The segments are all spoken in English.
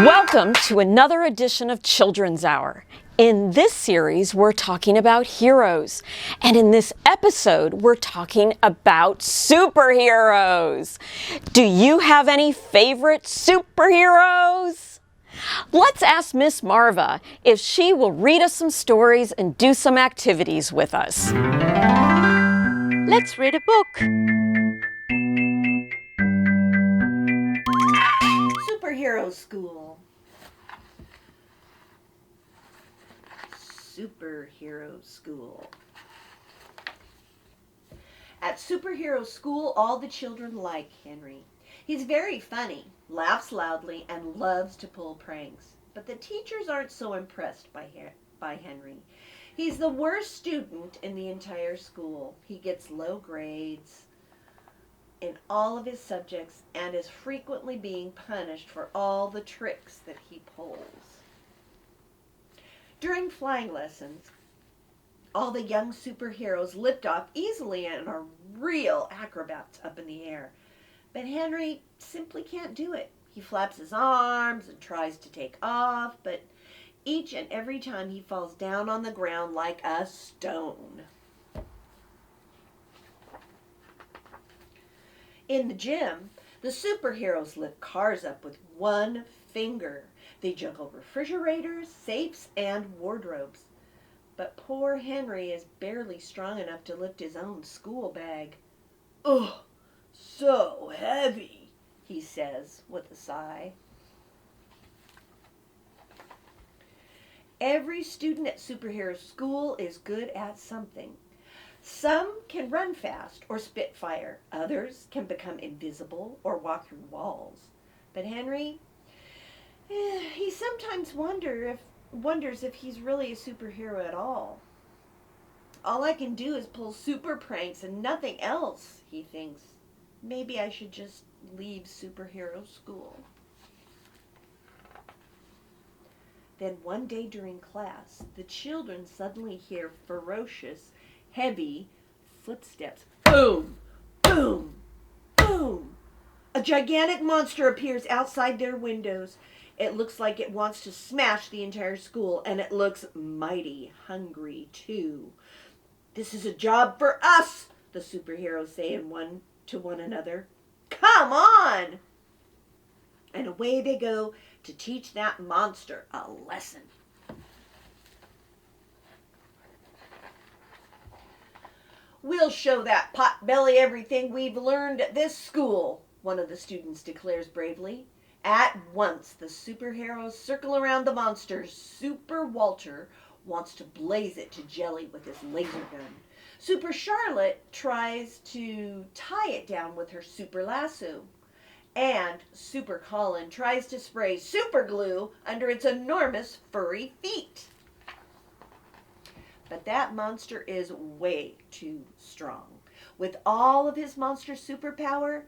Welcome to another edition of Children's Hour. In this series, we're talking about heroes. And in this episode, we're talking about superheroes. Do you have any favorite superheroes? Let's ask Miss Marva if she will read us some stories and do some activities with us. Let's read a book. Superhero School. Superhero School. At Superhero School, all the children like Henry. He's very funny, laughs loudly, and loves to pull pranks. But the teachers aren't so impressed by Henry. He's the worst student in the entire school. He gets low grades in all of his subjects and is frequently being punished for all the tricks that he pulls. During flying lessons, all the young superheroes lift off easily and are real acrobats up in the air. But Henry simply can't do it. He flaps his arms and tries to take off, but each and every time he falls down on the ground like a stone. In the gym, the superheroes lift cars up with one finger. They juggle refrigerators, safes, and wardrobes. But poor Henry is barely strong enough to lift his own school bag. "Ugh, so heavy," he says with a sigh. Every student at Superhero School is good at something. Some can run fast or spit fire. Others can become invisible or walk through walls. But Henry, he sometimes wonders if he's really a superhero at all. All I can do is pull super pranks and nothing else, he thinks. Maybe I should just leave Superhero School. Then one day during class, the children suddenly hear ferocious, heavy footsteps. Boom! Boom! Boom! A gigantic monster appears outside their windows. It looks like it wants to smash the entire school, and it looks mighty hungry, too. "This is a job for us," the superheroes say to one another. "Come on!" And away they go to teach that monster a lesson. "We'll show that potbelly everything we've learned at this school," one of the students declares bravely. At once, the superheroes circle around the monster. Super Walter wants to blaze it to jelly with his laser gun. Super Charlotte tries to tie it down with her super lasso. And Super Colin tries to spray super glue under its enormous furry feet. But that monster is way too strong. With all of his monster superpower,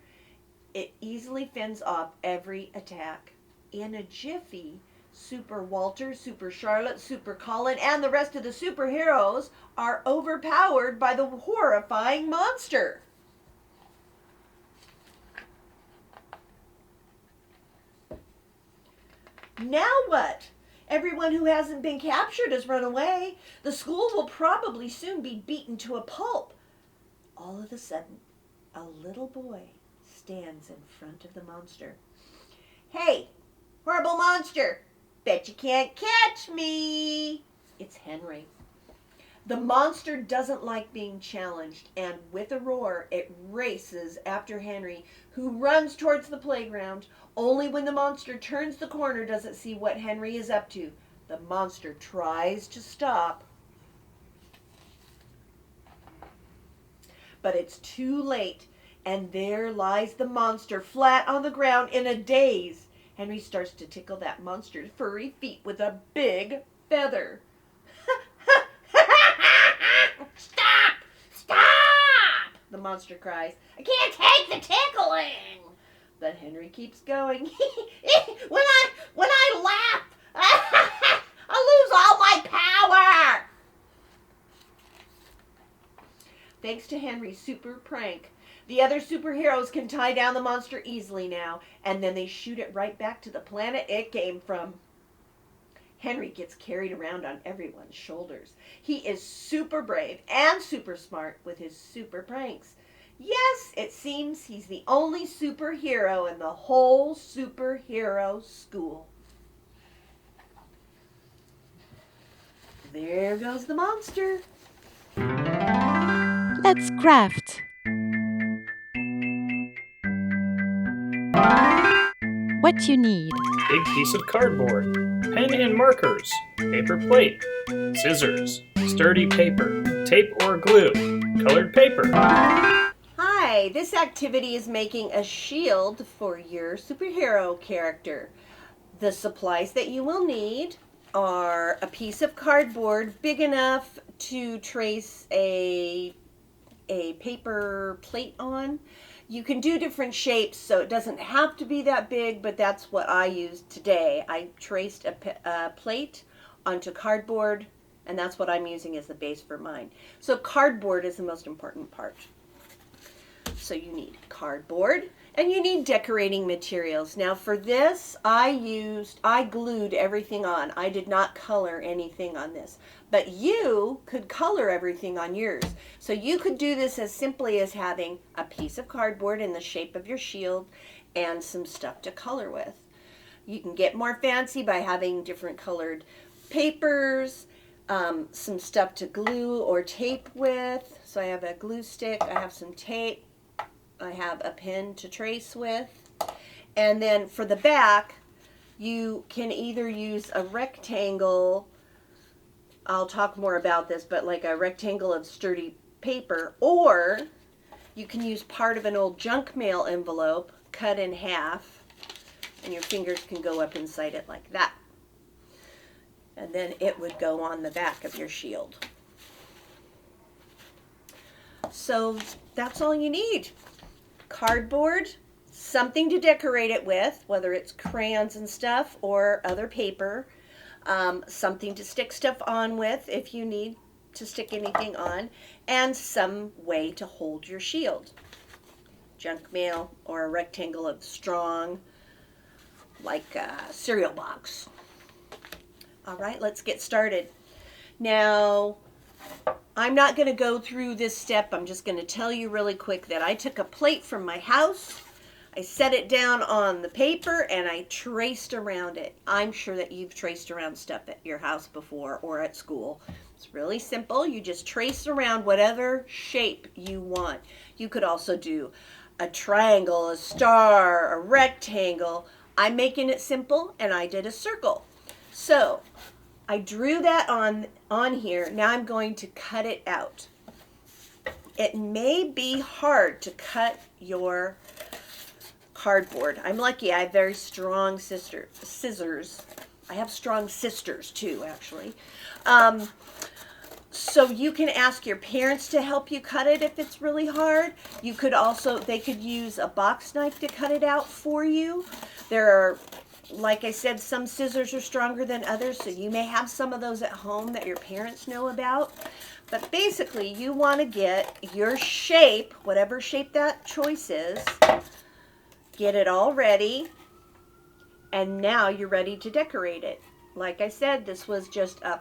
it easily fends off every attack. In a jiffy, Super Walter, Super Charlotte, Super Colin, and the rest of the superheroes are overpowered by the horrifying monster. Now what? Everyone who hasn't been captured has run away. The school will probably soon be beaten to a pulp. All of a sudden, a little boy stands in front of the monster. "Hey, horrible monster, bet you can't catch me." It's Henry. The monster doesn't like being challenged, and with a roar, it races after Henry, who runs towards the playground. Only when the monster turns the corner does it see what Henry is up to. The monster tries to stop, but it's too late, and there lies the monster flat on the ground in a daze. Henry starts to tickle that monster's furry feet with a big feather. monster cries. I can't take the tickling. But Henry keeps going. when I laugh, I lose all my power. Thanks to Henry's super prank, the other superheroes can tie down the monster easily now, and then they shoot it right back to the planet it came from. Henry gets carried around on everyone's shoulders. He is super brave and super smart with his super pranks. Yes, it seems he's the only superhero in the whole superhero school. There goes the monster. Let's craft. What you need. Big piece of cardboard, pen and markers, paper plate, scissors, sturdy paper, tape or glue, colored paper. Hi, this activity is making a shield for your superhero character. The supplies that you will need are a piece of cardboard big enough to trace a paper plate on. You can do different shapes, so it doesn't have to be that big, but that's what I used today. I traced a plate onto cardboard, and that's what I'm using as the base for mine. So cardboard is the most important part. So you need cardboard, and you need decorating materials. Now for this, I glued everything on. I did not color anything on this. But you could color everything on yours. So you could do this as simply as having a piece of cardboard in the shape of your shield and some stuff to color with. You can get more fancy by having different colored papers, some stuff to glue or tape with. So I have a glue stick, I have some tape, I have a pen to trace with. And then for the back, you can either use a rectangle, I'll talk more about this, but like a rectangle of sturdy paper, or you can use part of an old junk mail envelope cut in half, and your fingers can go up inside it like that. And then it would go on the back of your shield. So that's all you need. Cardboard, something to decorate it with, whether it's crayons and stuff or other paper, something to stick stuff on with if you need to stick anything on, and some way to hold your shield. Junk mail or a rectangle of strong, like a cereal box. All right, let's get started. Now, I'm not going to go through this step. I'm just going to tell you really quick that I took a plate from my house, I set it down on the paper, and I traced around it. I'm sure that you've traced around stuff at your house before or at school. It's really simple. You just trace around whatever shape you want. You could also do a triangle, a star, a rectangle. I'm making it simple, and I did a circle. So I drew that on here. Now I'm going to cut it out. It may be hard to cut your cardboard. I'm lucky I have very strong scissors. I have strong sisters too, actually. So you can ask your parents to help you cut it if it's really hard. You could also, they could use a box knife to cut it out for you. There are, like I said, some scissors are stronger than others, so you may have some of those at home that your parents know about. But basically, you want to get your shape, whatever shape that choice is, get it all ready, and now you're ready to decorate it. Like I said, this was just a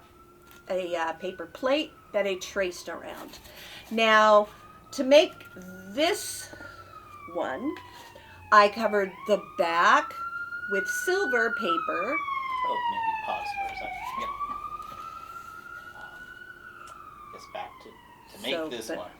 paper plate that I traced around. Now, to make this one, I covered the back with silver paper. Oh, maybe pause for a second. Yep. Guess back to make this one.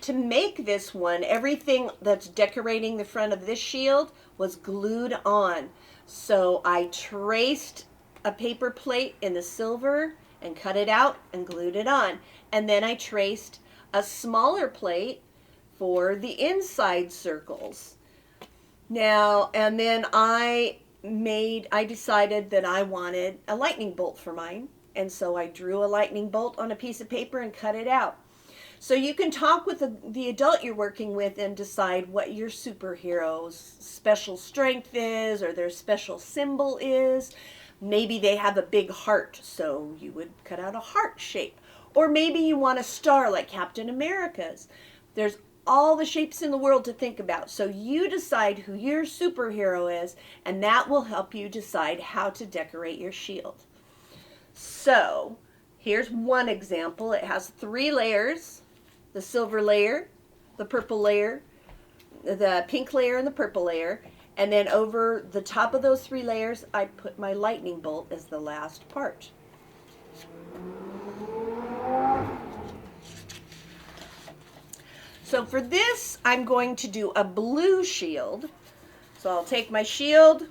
To make this one, everything that's decorating the front of this shield was glued on. So I traced a paper plate in the silver and cut it out and glued it on. And then I traced a smaller plate for the inside circles. Now, and then I decided that I wanted a lightning bolt for mine. And so I drew a lightning bolt on a piece of paper and cut it out. So you can talk with the adult you're working with and decide what your superhero's special strength is or their special symbol is. Maybe they have a big heart, so you would cut out a heart shape. Or maybe you want a star like Captain America's. There's all the shapes in the world to think about. So you decide who your superhero is, and that will help you decide how to decorate your shield. So here's one example. It has 3 layers: the silver layer, the purple layer, the pink layer, and the purple layer. And then over the top of those 3 layers, I put my lightning bolt as the last part. So for this, I'm going to do a blue shield. So I'll take my shield,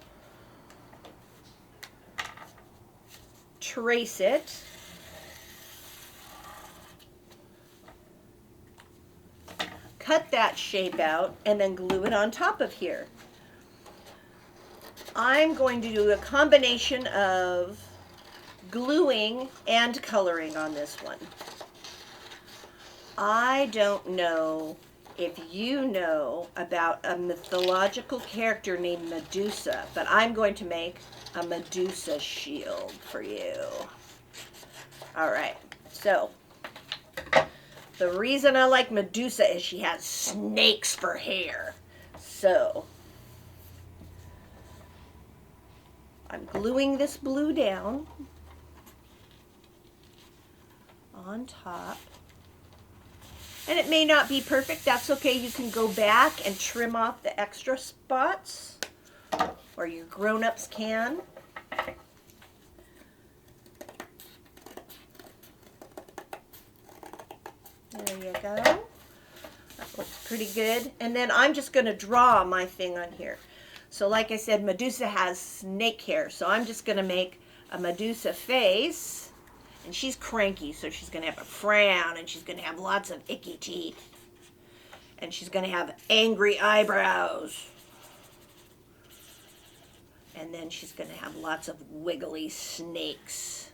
trace it, cut that shape out, and then glue it on top of here. I'm going to do a combination of gluing and coloring on this one. I don't know if you know about a mythological character named Medusa, but I'm going to make a Medusa shield for you. All right, so the reason I like Medusa is she has snakes for hair. So I'm gluing this blue down on top. And it may not be perfect. That's okay. You can go back and trim off the extra spots, or your grown-ups can. There you go. That looks pretty good. And then I'm just going to draw my thing on here. So like I said, Medusa has snake hair. So I'm just going to make a Medusa face. And she's cranky, so she's going to have a frown, and she's going to have lots of icky teeth. And she's going to have angry eyebrows. And then she's going to have lots of wiggly snakes.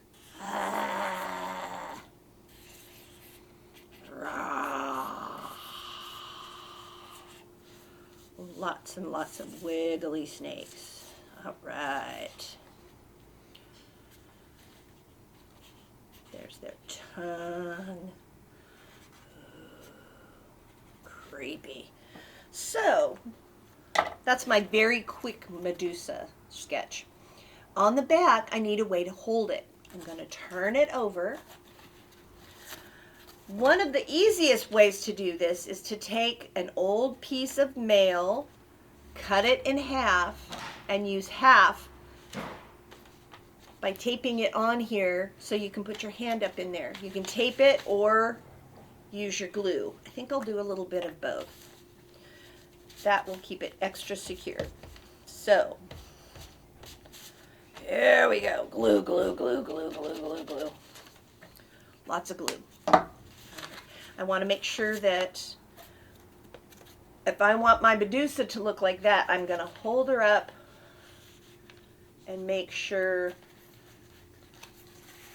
Lots and lots of wiggly snakes. All right. There's their tongue. Creepy. So, that's my very quick Medusa sketch. On the back, I need a way to hold it. I'm going to turn it over. One of the easiest ways to do this is to take an old piece of mail, cut it in half, and use half by taping it on here so you can put your hand up in there. You can tape it or use your glue. I think I'll do a little bit of both. That will keep it extra secure. So, here we go. Glue, glue, glue, glue, glue, glue, glue. Lots of glue. I want to make sure that if I want my Medusa to look like that, I'm going to hold her up and make sure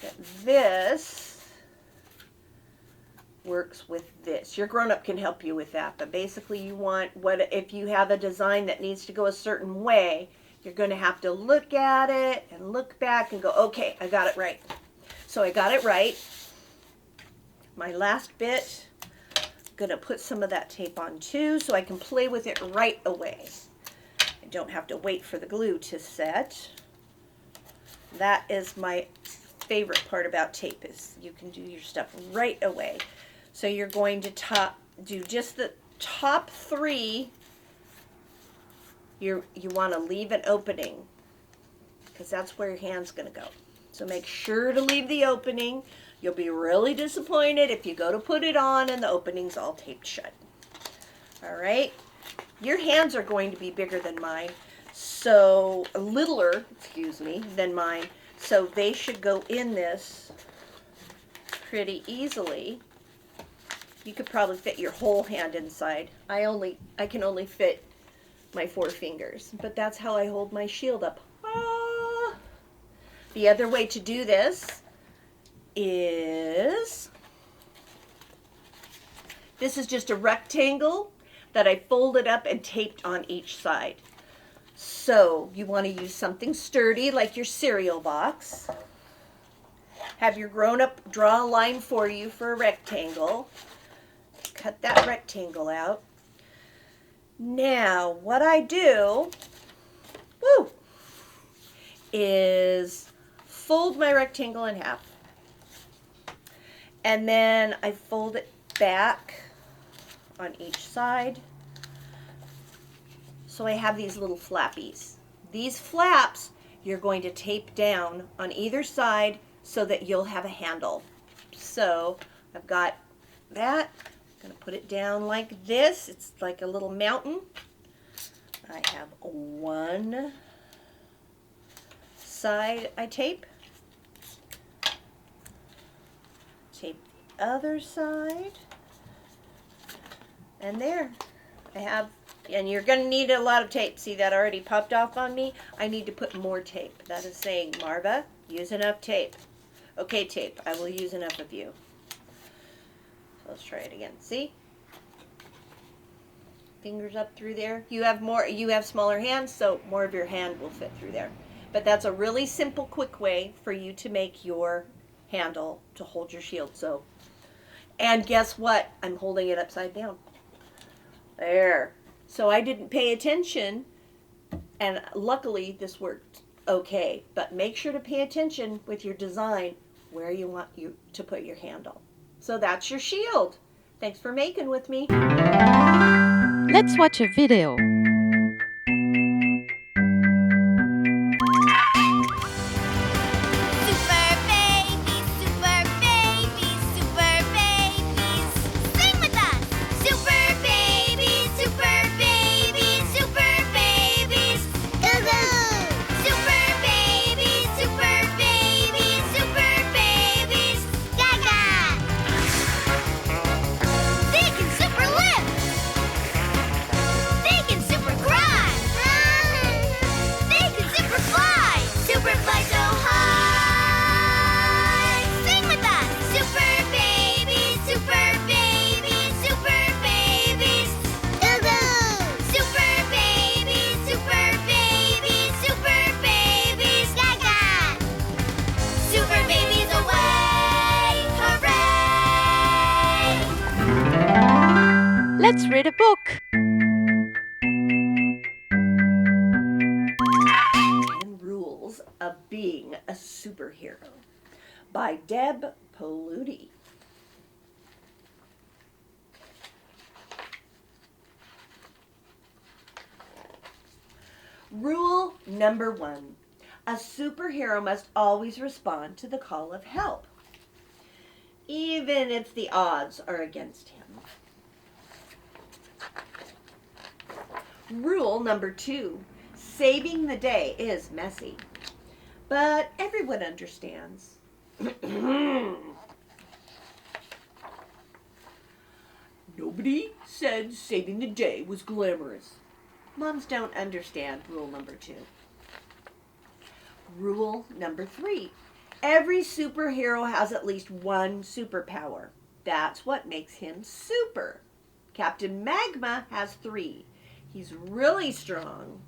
that this works with this. Your grown-up can help you with that, but basically you want, if you have a design that needs to go a certain way, you're going to have to look at it and look back and go, okay, I got it right. So I got it right. My last bit, I'm going to put some of that tape on too so I can play with it right away. I don't have to wait for the glue to set. That is my favorite part about tape, is you can do your stuff right away. So you're going to do just the top 3. You want to leave an opening because that's where your hand's going to go. So make sure to leave the opening. You'll be really disappointed if you go to put it on and the opening's all taped shut. All right? Your hands are going to be bigger than mine, so littler, than mine. So they should go in this pretty easily. You could probably fit your whole hand inside. I can only fit my 4 fingers, but that's how I hold my shield up. Ah! The other way to do this is, this is just a rectangle that I folded up and taped on each side. So you want to use something sturdy like your cereal box. Have your grown-up draw a line for you for a rectangle. Cut that rectangle out. Now, what I do, is fold my rectangle in half. And then I fold it back on each side. So I have these little flappies. These flaps you're going to tape down on either side so that you'll have a handle. So I've got that. I'm going to put it down like this. It's like a little mountain. I have one side I tape. Tape the other side. And there. I have, and you're going to need a lot of tape. See, that already popped off on me? I need to put more tape. That is saying, Marva, use enough tape. Okay, tape, I will use enough of you. So let's try it again. See? Fingers up through there. You have smaller hands, so more of your hand will fit through there. But that's a really simple, quick way for you to make your handle to hold your shield. So, and guess what? I'm holding it upside down. There. So I didn't pay attention, and luckily this worked okay. But make sure to pay attention with your design where you want you to put your handle. So that's your shield. Thanks for making with me. Let's watch a video. Super babies, super babies, super babies. Sing with us! Super babies, super babies, super babies. Goo-goo! Super babies, super babies, super babies. Gaga! They can super live! They can super cry! They can super fly! Super fly so high! Sing with us! Super babies, super babies, super babies. Goo-goo! Super babies, super babies, super babies. Gaga! Super babies away! Hooray! Let's read a book. 10 Rules of Being a Superhero by Deb Polluti. Rule number 1. A superhero must always respond to the call of help, even if the odds are against him. Rule number 2. Saving the day is messy, but everyone understands. Nobody said saving the day was glamorous. Moms don't understand rule number 2. Rule number 3. Every superhero has at least one superpower. That's what makes him super. Captain Magma has 3. He's really strong,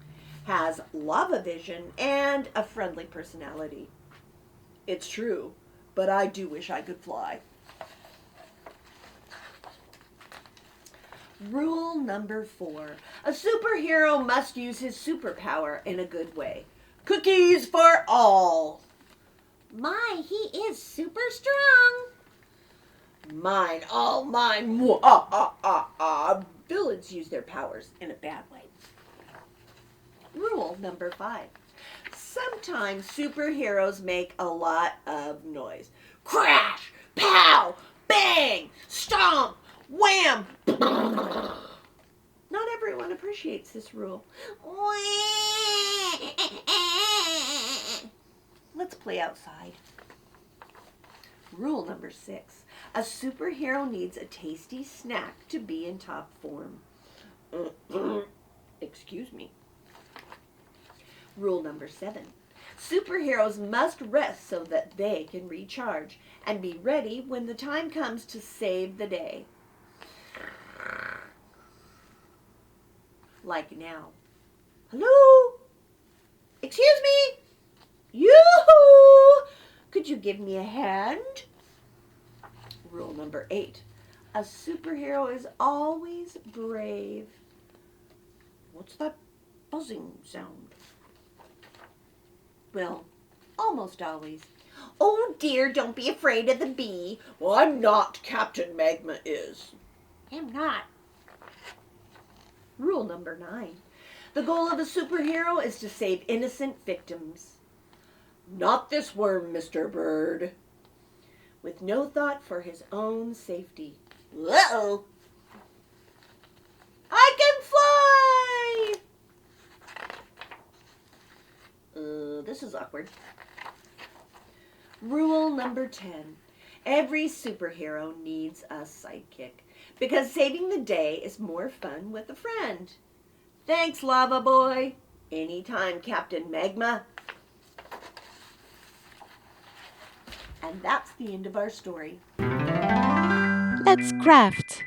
has lava vision, and a friendly personality. It's true, but I do wish I could fly. Rule number 4. A superhero must use his superpower in a good way. Cookies for all. My, he is super strong. Mine, all mine. Villains use their powers in a bad way. Rule number 5. Sometimes superheroes make a lot of noise. Crash, pow, bang, stomp, wham. Not everyone appreciates this rule. Let's play outside. Rule number 6. A superhero needs a tasty snack to be in top form. Excuse me. Rule number 7. Superheroes must rest so that they can recharge and be ready when the time comes to save the day. Like now. Hello? Excuse me? Yoo-hoo! Could you give me a hand? Rule number 8. A superhero is always brave. What's that buzzing sound? Well, almost always. Oh dear, don't be afraid of the bee. Well, I'm not. Captain Magma is. I'm not. Rule number 9. The goal of a superhero is to save innocent victims. Not this worm, Mr. Bird. With no thought for his own safety. Uh-oh. I can fly! This is awkward. Rule number 10. Every superhero needs a sidekick because saving the day is more fun with a friend. Thanks, Lava Boy. Anytime, Captain Magma. And that's the end of our story. Let's craft.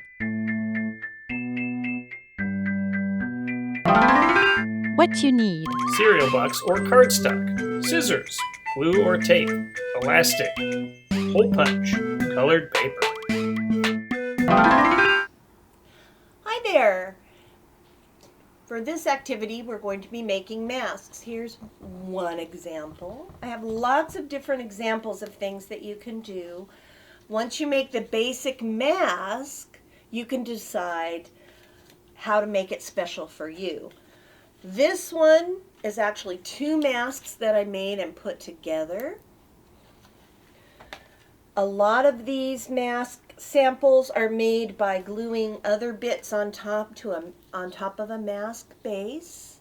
What you need. Cereal box or cardstock, scissors, glue or tape, elastic, hole punch, colored paper. Hi there. For this activity, we're going to be making masks. Here's one example. I have lots of different examples of things that you can do. Once you make the basic mask, you can decide how to make it special for you. This one is actually 2 masks that I made and put together. A lot of these mask samples are made by gluing other bits on top of a mask base.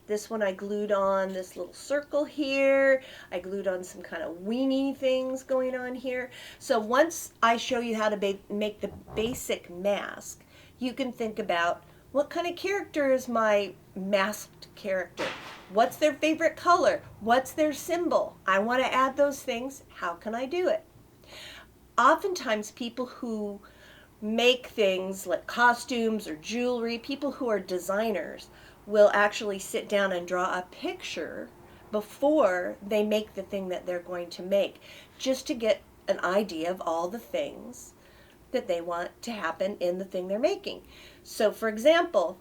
This one I glued on this little circle here. I glued on some kind of weenie things going on here. So once I show you how to make the basic mask, you can think about what kind of character is my masked character? What's their favorite color? What's their symbol? I want to add those things. How can I do it? Oftentimes people who make things like costumes or jewelry, people who are designers, will actually sit down and draw a picture before they make the thing that they're going to make, just to get an idea of all the things that they want to happen in the thing they're making. So for example,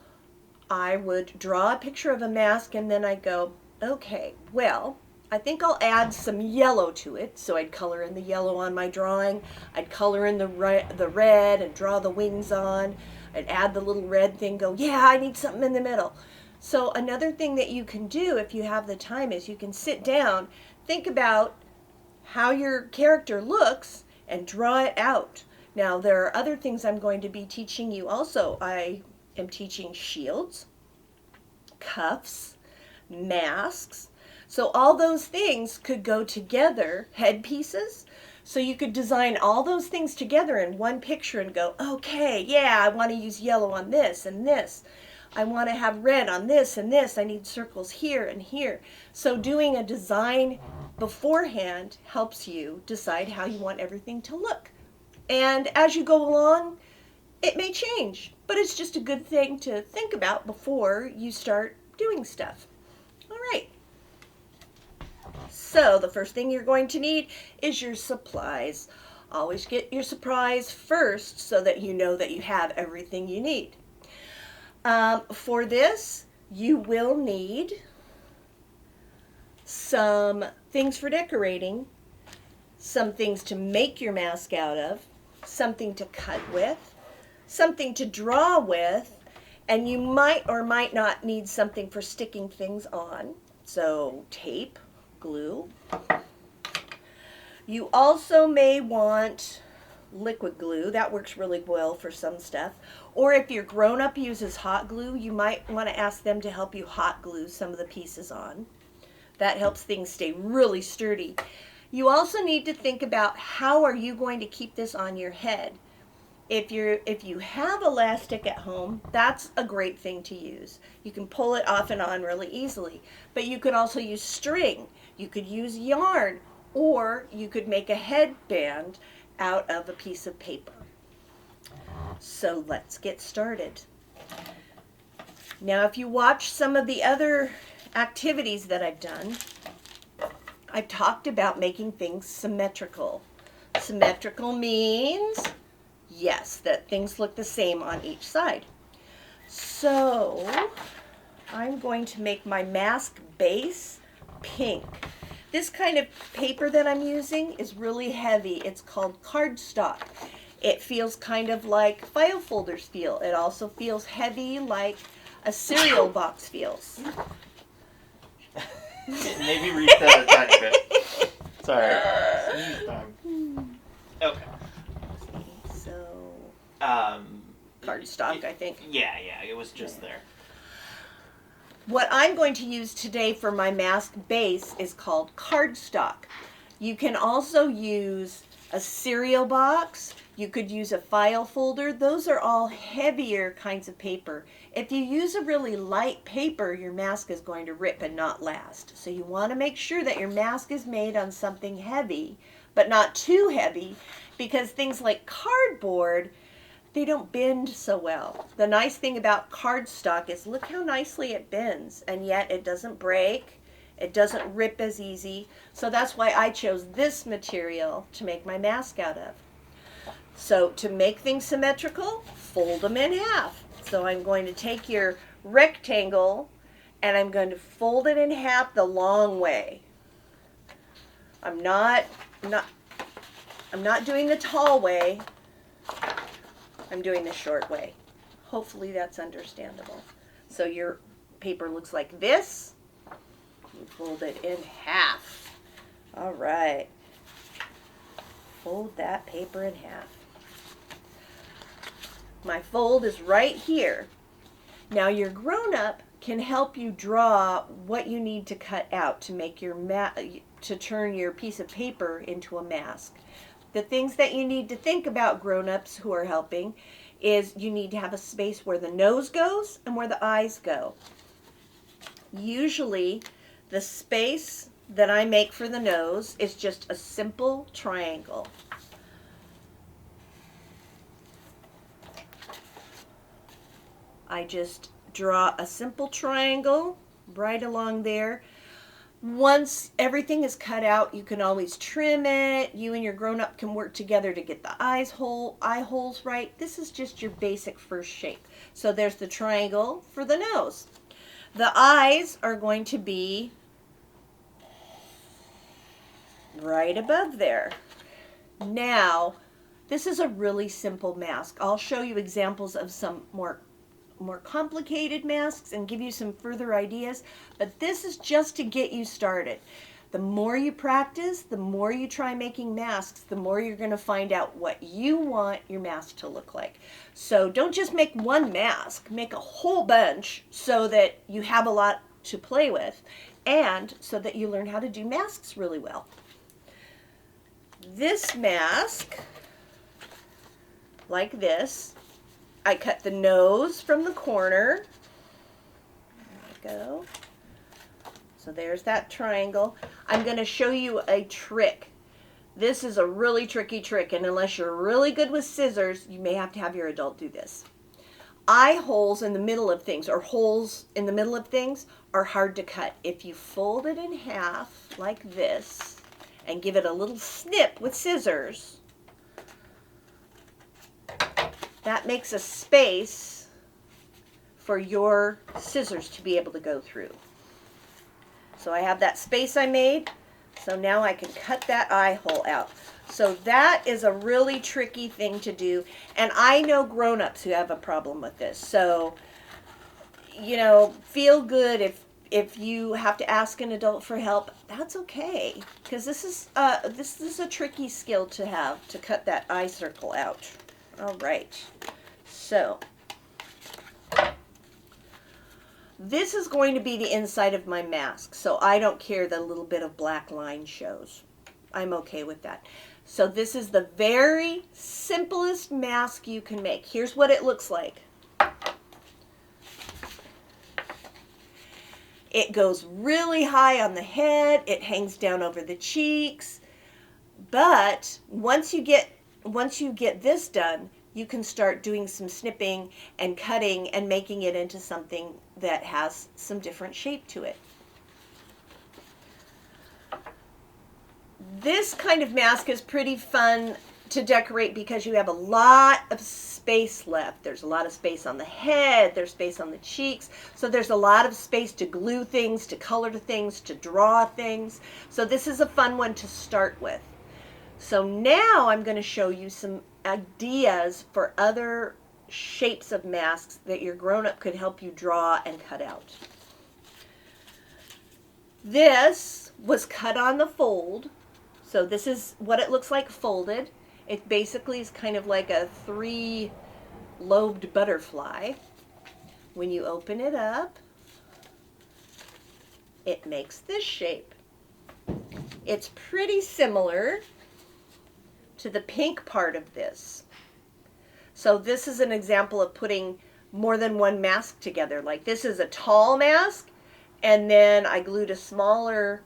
I would draw a picture of a mask and then I'd go, okay, well, I think I'll add some yellow to it. So I'd color in the yellow on my drawing. I'd color in the red and draw the wings on. I'd add the little red thing, go, yeah, I need something in the middle. So another thing that you can do if you have the time is you can sit down, think about how your character looks and draw it out. Now there are other things I'm going to be teaching you also. I am teaching shields, cuffs, masks. So all those things could go together, headpieces. So you could design all those things together in one picture and go, okay, yeah, I want to use yellow on this and this. I want to have red on this and this. I need circles here and here. So doing a design beforehand helps you decide how you want everything to look. And as you go along, it may change, but it's just a good thing to think about before you start doing stuff. All right. So the first thing you're going to need is your supplies. Always get your supplies first so that you know that you have everything you need. For this, you will need some things for decorating, some things to make your mask out of, something to cut with, something to draw with, and you might or might not need something for sticking things on. So tape, glue. You also may want liquid glue. That works really well for some stuff. Or if your grown-up uses hot glue, you might want to ask them to help you hot glue some of the pieces on. That helps things stay really sturdy. You also need to think about how are you going to keep this on your head. If you have elastic at home, that's a great thing to use. You can pull it off and on really easily. But you could also use string. You could use yarn, or you could make a headband out of a piece of paper. So let's get started. Now, if you watch some of the other activities that I've done, I've talked about making things symmetrical. Symmetrical means, yes, that things look the same on each side. So I'm going to make my mask base pink. This kind of paper that I'm using is really heavy. It's called cardstock. It feels kind of like file folders feel. It also feels heavy like a cereal box feels. Maybe reset a tiny bit. Sorry. Sneeze time. Okay. So, Um, cardstock, I think. Yeah, it was just there. What I'm going to use today for my mask base is called cardstock. You can also use a cereal box. You could use a file folder. Those are all heavier kinds of paper. If you use a really light paper, your mask is going to rip and not last. So you want to make sure that your mask is made on something heavy, but not too heavy, because things like cardboard, they don't bend so well. The nice thing about cardstock is look how nicely it bends, and yet it doesn't break. It doesn't rip as easy. So that's why I chose this material to make my mask out of. So to make things symmetrical, fold them in half. So I'm going to take your rectangle and I'm going to fold it in half the long way. I'm not doing the tall way. I'm doing the short way. Hopefully that's understandable. So your paper looks like this. You fold it in half. All right. Fold that paper in half. My fold is right here. Now your grown-up can help you draw what you need to cut out to make your to turn your piece of paper into a mask. The things that you need to think about, grown-ups who are helping, is you need to have a space where the nose goes and where the eyes go. Usually the space that I make for the nose is just a simple triangle. I just draw a simple triangle right along there. Once everything is cut out, you can always trim it. You and your grown-up can work together to get the eye holes right. This is just your basic first shape. So there's the triangle for the nose. The eyes are going to be right above there. Now, this is a really simple mask. I'll show you examples of some more complicated masks and give you some further ideas, but this is just to get you started. The more you practice, the more you try making masks, the more you're going to find out what you want your mask to look like. So don't just make one mask, make a whole bunch so that you have a lot to play with and so that you learn how to do masks really well. This mask, like this, I cut the nose from the corner. There we go. So there's that triangle. I'm going to show you a trick. This is a really tricky trick, and unless you're really good with scissors, you may have to have your adult do this. Eye holes in the middle of things, or holes in the middle of things, are hard to cut. If you fold it in half like this and give it a little snip with scissors, that makes a space for your scissors to be able to go through. So I have that space I made, so now I can cut that eye hole out. So that is a really tricky thing to do, and I know grown-ups who have a problem with this. So, you know, feel good if you have to ask an adult for help. That's okay, because this is a tricky skill to have, to cut that eye circle out. All right, so this is going to be the inside of my mask, so I don't care that a little bit of black line shows. I'm okay with that. So this is the very simplest mask you can make. Here's what it looks like. It goes really high on the head. It hangs down over the cheeks. But once you get this done, you can start doing some snipping and cutting and making it into something that has some different shape to it. This kind of mask is pretty fun to decorate because you have a lot of space left. There's a lot of space on the head, there's space on the cheeks, so there's a lot of space to glue things, to color things, to draw things. So this is a fun one to start with. So now I'm going to show you some ideas for other shapes of masks that your grown-up could help you draw and cut out. This was cut on the fold. So this is what it looks like folded. It basically is kind of like a 3-lobed butterfly. When you open it up, it makes this shape. It's pretty similar to the pink part of this. So this is an example of putting more than one mask together. Like this is a tall mask, and then I glued a smaller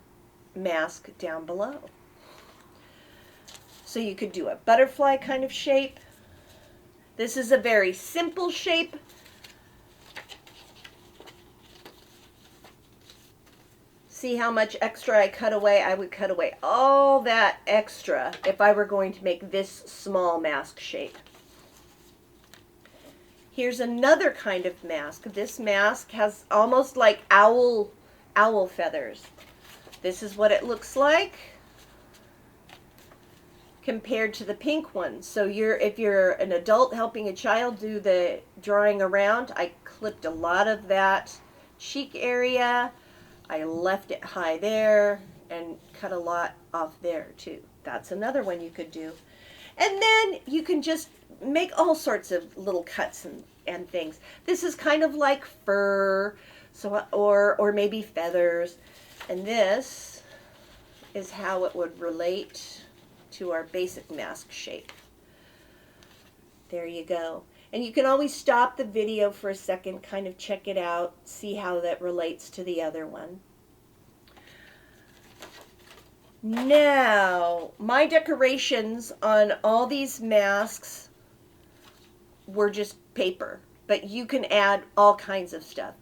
mask down below. So you could do a butterfly kind of shape. This is a very simple shape. See how much extra I cut away? I would cut away all that extra if I were going to make this small mask shape. Here's another kind of mask. This mask has almost like owl feathers. This is what it looks like compared to the pink one. So if you're an adult helping a child do the drawing around, I clipped a lot of that cheek area. I left it high there and cut a lot off there too. That's another one you could do. And then you can just make all sorts of little cuts and things. This is kind of like fur, so or maybe feathers. And this is how it would relate to our basic mask shape. There you go. And you can always stop the video for a second, kind of check it out, see how that relates to the other one. Now, my decorations on all these masks were just paper, but you can add all kinds of stuff.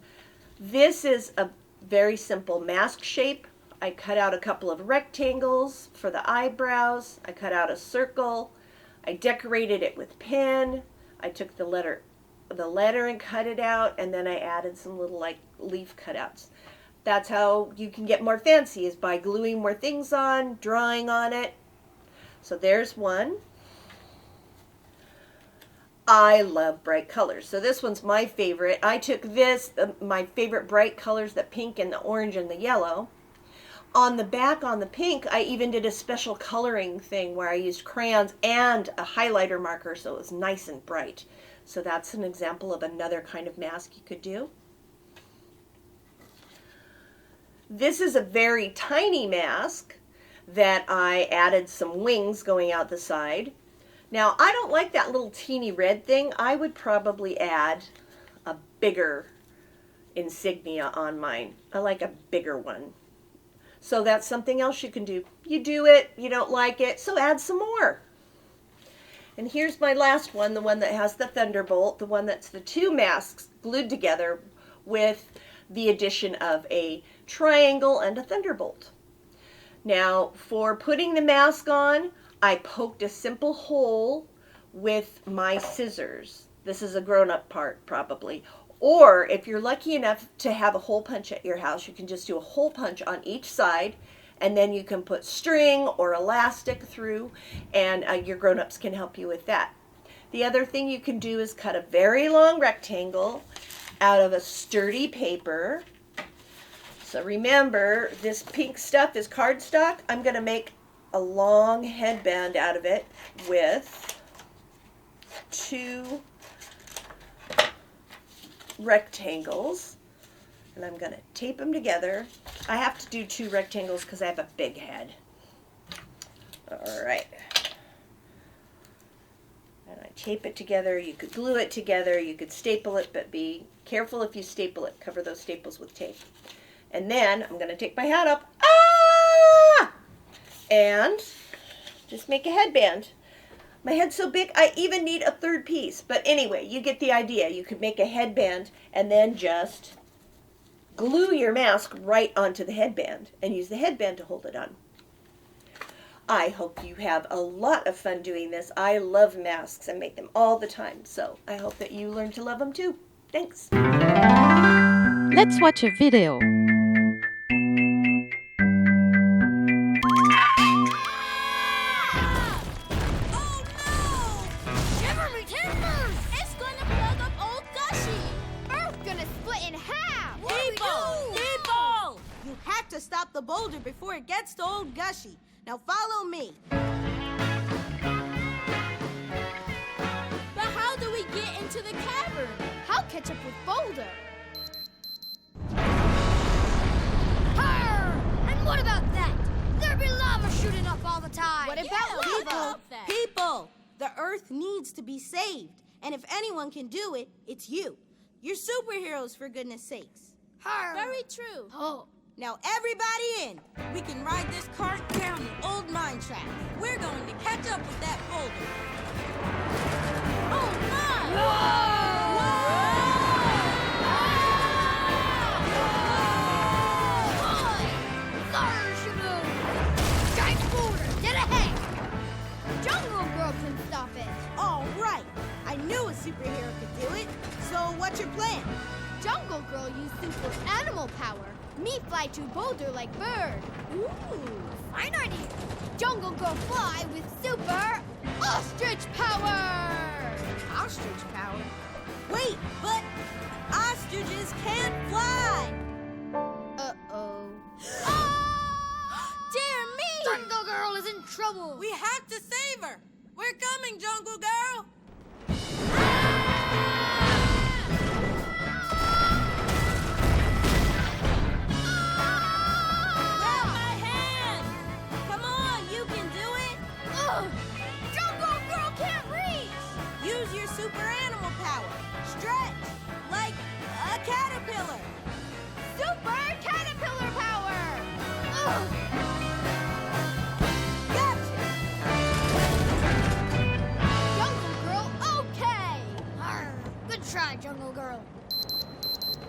This is a very simple mask shape. I cut out a couple of rectangles for the eyebrows. I cut out a circle. I decorated it with pen. I took the letter and cut it out, and then I added some little like leaf cutouts. That's how you can get more fancy, is by gluing more things on, drawing on it. So there's one. I love bright colors. So this one's my favorite. I took this, my favorite bright colors, the pink and the orange and the yellow. On the back, on the pink, I even did a special coloring thing where I used crayons and a highlighter marker, so it was nice and bright. So that's an example of another kind of mask you could do. This is a very tiny mask that I added some wings going out the side. Now, I don't like that little teeny red thing. I would probably add a bigger insignia on mine. I like a bigger one. So that's something else you can do. You do it, you don't like it, so add some more. And here's my last one, the one that has the thunderbolt, the one that's the two masks glued together with the addition of a triangle and a thunderbolt. Now, for putting the mask on, I poked a simple hole with my scissors. This is a grown-up part, probably. Or if you're lucky enough to have a hole punch at your house, you can just do a hole punch on each side, and then you can put string or elastic through, and your grown-ups can help you with that. The other thing you can do is cut a very long rectangle out of a sturdy paper. So remember, this pink stuff is cardstock. I'm going to make a long headband out of it with 2 rectangles, and I'm going to tape them together. I have to do 2 rectangles because I have a big head. All right. And I tape it together. You could glue it together. You could staple it, but be careful if you staple it. Cover those staples with tape. And then I'm going to take my hat up. Ah! And just make a headband. My head's so big, I even need a third piece. But anyway, you get the idea. You could make a headband and then just glue your mask right onto the headband and use the headband to hold it on. I hope you have a lot of fun doing this. I love masks and make them all the time. So I hope that you learn to love them too. Thanks. Let's watch a video. Shiver me timbers! It's gonna plug up old Gushy! Earth's gonna split in half! People! You have to stop the boulder before it gets to old Gushy. Now follow me. But how do we get into the cavern? How catch up with Boulder? Arr! And what about that? There be lava shooting up all the time. What about lava? People! The Earth needs to be saved. And if anyone can do it, it's you. You're superheroes, for goodness sakes. Arr! Very true. Oh. Now everybody in. We can ride this cart down the old mine track. We're going to catch up with that boulder. Oh my! Giant boulder, dead ahead! Jungle Girl can stop it. All right. I knew a superhero could do it. So what's your plan? Jungle Girl use super animal power. Me fly to boulder like bird. Ooh. Fine idea. Jungle Girl fly with super ostrich power. Ostrich power? Wait, but ostriches can't fly. Uh-oh. Dear me! Jungle Girl is in trouble. We have to save her. We're coming, Jungle Girl. Grab my hand. Come on, you can do it. Ugh. Jungle Girl can't reach. Use your super animal power. Stretch like a caterpillar. Super caterpillar power. Ugh. Gotcha. Jungle Girl, okay. Arr. Good try, Jungle Girl.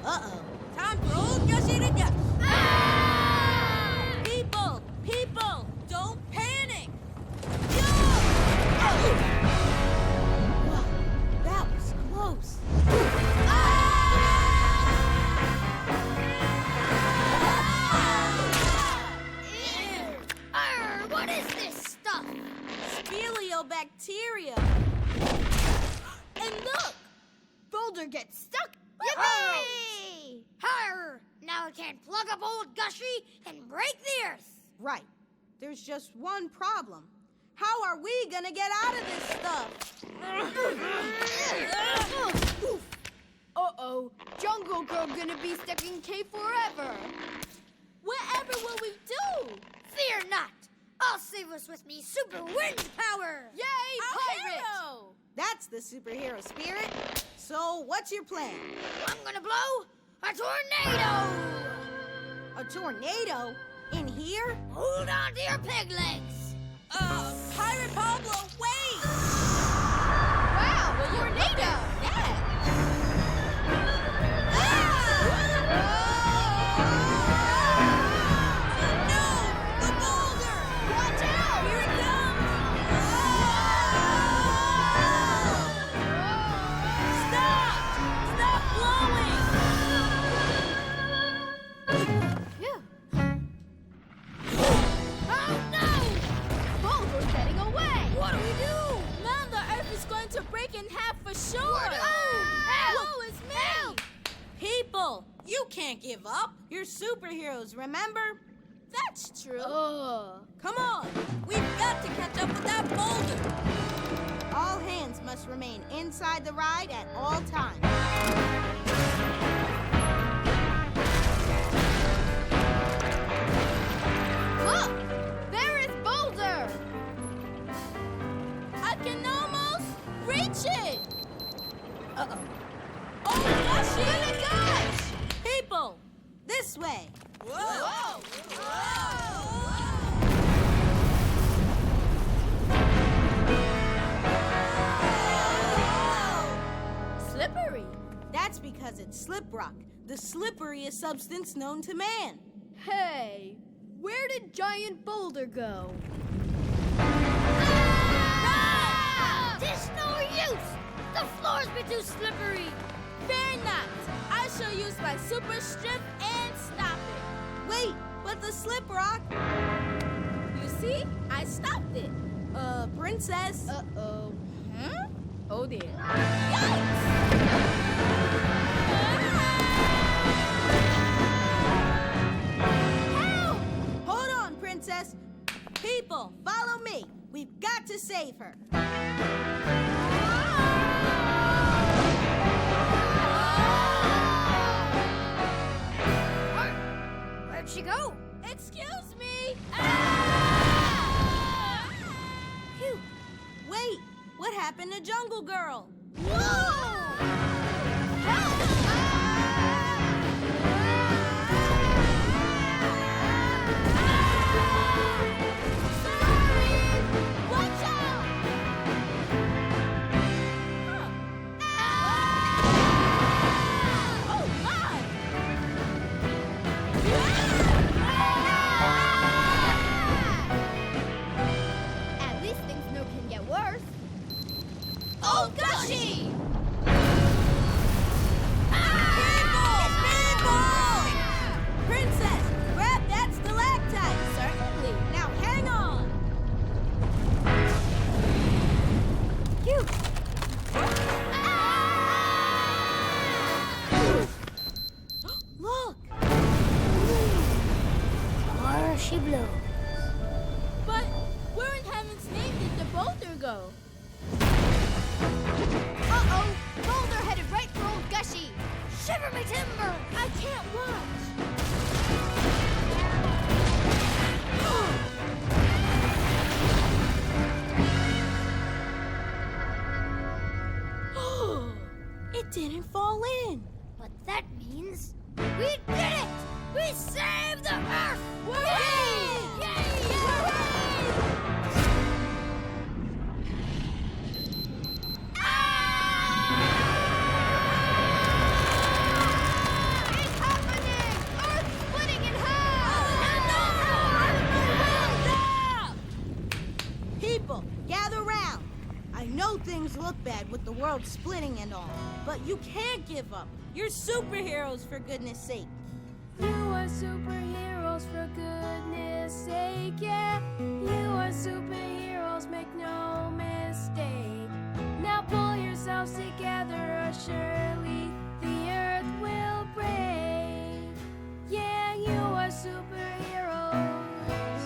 Uh-oh. Time for old Gushy to go. Ah! People, don't panic. Wow, that was close. Ew. Arr, what is this stuff? Speleobacteria. And look! Boulder gets stuck. Yippee! Arr! Now it can't plug up old Gushy and break the earth. Right. There's just one problem. How are we gonna get out of this stuff? Uh-oh. Jungle Girl gonna be stuck in cave forever. Whatever will we do? Fear not. I'll save us with me super wind power. Yay, pirate! That's the superhero spirit. So what's your plan? I'm gonna blow a tornado. A tornado? In here? Hold on to your peg legs. Pirate Pablo, wait! Wow, a tornado. Yeah. No! The boulder! Watch out! Here it comes! Stop! Stop blowing! Phew. Oh no! Boulder's getting away. What do we do? Now the earth is going to break in half for sure! Help! Woe is me! People, you can't give up. You're superheroes, remember? That's true. Come on, we've got to catch up with that boulder. All hands must remain inside the ride at all times. Look! There is Boulder! Watch it! Uh-oh. Oh, gosh, gosh! People, this way. Whoa! Slippery. That's because it's slip rock, the slipperiest substance known to man. Hey, where did Giant Boulder go? There's no use! The floor's been too slippery! Fear not! I shall use my super strip and stop it. Wait, but the slip rock... You see? I stopped it. Princess. Uh-oh. Huh? Oh dear. Yikes! Help! Hold on, Princess. People, follow me. We've got to save her. Where'd she go? Excuse me! Phew. Wait, what happened to Jungle Girl? Watch out! Oh my! At least things no can get worse. Oh, gushy! Princess, grab that stalactite! Certainly. Now hang on! Phew! Look! Tomorrow she blows. But where in heaven's name did the boulder go? Uh-oh! Boulder headed right for old Gushy. Shiver me timber! I can't watch. It didn't fall in. What that means, we did it! We saved the Earth! Hooray! It's happening! Earth's splitting in half! People, gather round. I know things look bad with the world splitting and all, but you can't give up. You're superheroes, for goodness sake. You are superheroes for goodness sake, yeah. You are superheroes, make no mistake. Now pull yourselves together or surely the earth will break. Yeah, you are superheroes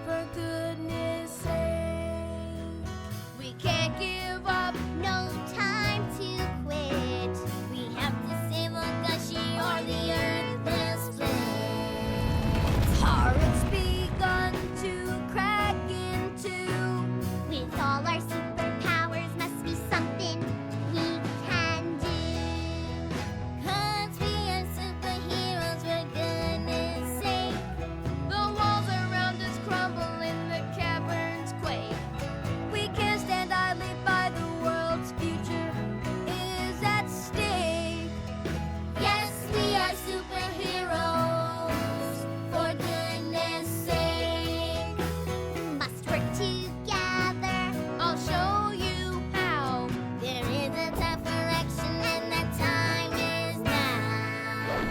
for goodness sake. We can't give up, no time to quit. We have to save on Gushy or the earth will split. Hearts begun to crack in two. With all our superpowers must be something we can do. 'Cause we are superheroes for goodness sake. The walls around us crumble and the caverns quake. We can't stand idly by, the world's future is at stake. Yes, we are superheroes, for goodness sake. Must work together, I'll show you how. there is a time for action and the time is now.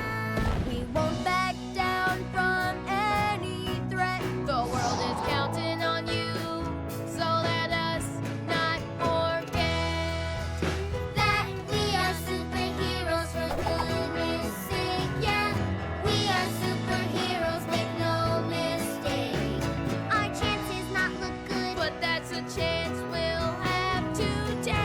We won't back down from any threat. The world is counting on you, so let us not forget. That we are superheroes, for goodness sake, yeah. We are superheroes, make no mistake. Our chances not look good, But that's a chance we'll have to take.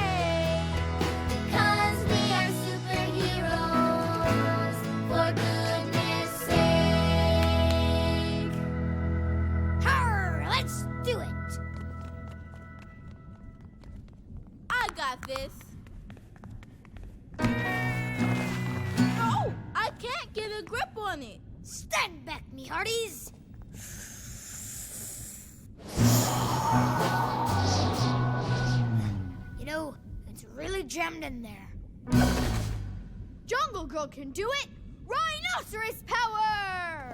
'cause we are superheroes, for goodness sake. Arr, let's do it. I got this. can't get a grip on it. Stand back, me hearties. You know, it's really jammed in there. Jungle Girl can do it. Rhinoceros power!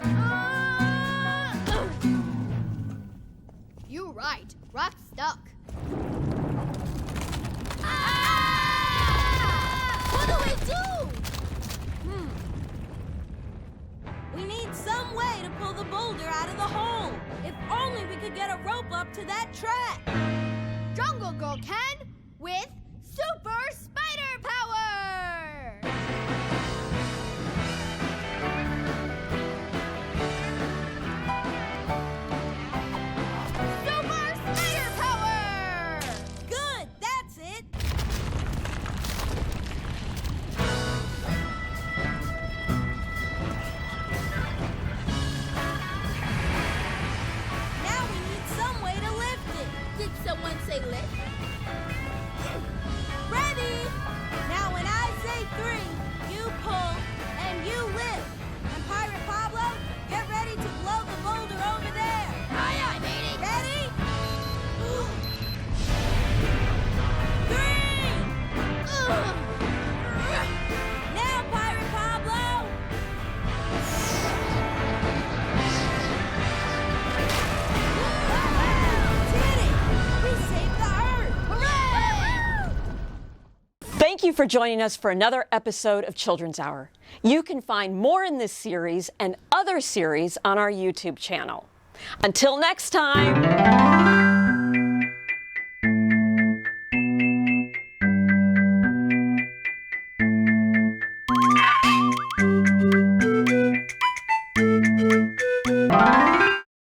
You're right. Rock's stuck. What do we do? We need some way to pull the boulder out of the hole. If only we could get a rope up to that track. Jungle Girl can with super spider power! Super spider power! Good, that's it. Now we need some way to lift it. Did someone say lift? Ready? Now when I say 3, you pull and you lift. And Pirate Pablo, get ready to blow the boulder over there. Aye, aye, matey. Ready? 3! Now, Pirate Pablo! Did it! We saved the Earth! Hooray! Thank you for joining us for another episode of Children's Hour. You can find more in this series and other series on our YouTube channel. Until next time.